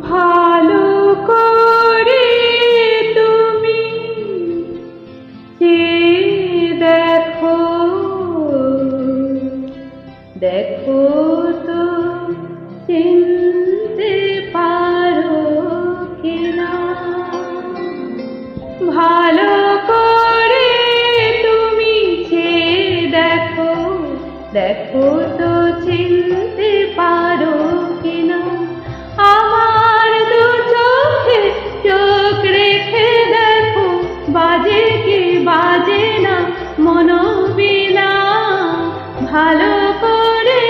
ভালো করে তুমি চেয়ে দেখো, দেখো তো চিনতে পারো কিনা। ভালো করে তুমি চেয়ে দেখো, দেখো তো চিনতে পারো কিনা। আমার দু চোখে চোখ রেখে দেখো, বাজে কি বাজে না মনোবীণা। ভালো করে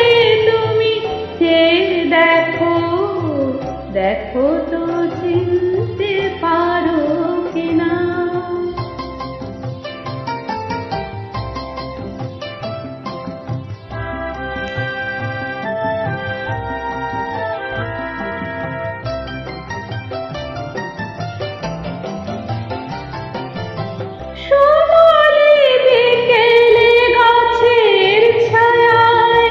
তুমি চেয়ে দেখো, দেখো তো চিনতে পারো কিনা। সোনালি বিকেলে গাছের ছায়ায়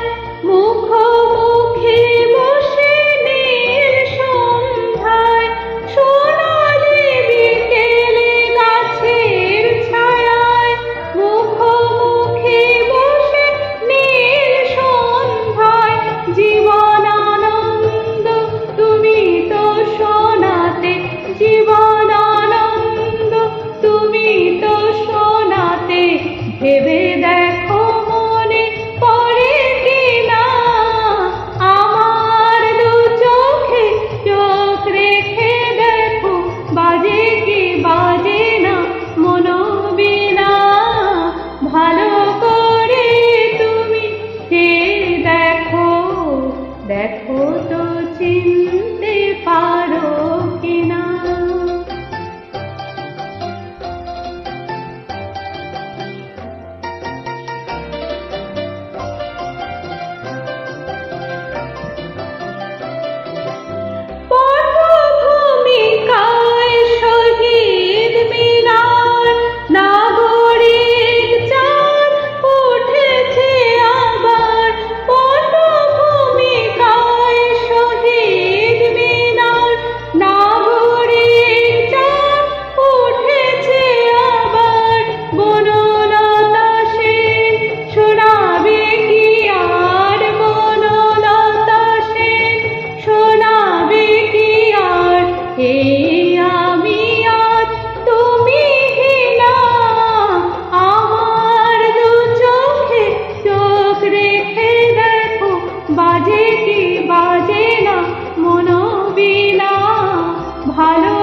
মুখোমুখি বসে নীল সন্ধ্যায়। সোনালি বিকেলে গাছের ছায়ায় মুখোমুখি বসে নীল সন্ধ্যায়। জীবনানন্দ তুমি তো শোনাতে, জীবনানন্দ তুমি তো শোনাতে। ভেবে দেখো মনে পড়ে কিনা, আমার দু চোখে চোখ রেখে দেখো, বাজে কি বাজে না মনোবীণা। ভালো করে তুমি চেয়ে দেখো, দেখো তো চিনতে পারো কিনা। পটভূমিকায় শহীদ মিনার, নাগরিক চাঁদ উঠেছে আবার। পটভূমিকায় শহীদ মিনার, নাগরিক চাঁদ উঠেছে আবার। বনলতা সেন শোনাবে কি আর, বনলতা সেন শোনাবে কি আর। এই আমি আজ তুমি হীনা, আমার দু চোখে চোখ রেখে দেখো, বাজে কি বাজে না মনোবীণা। ভালো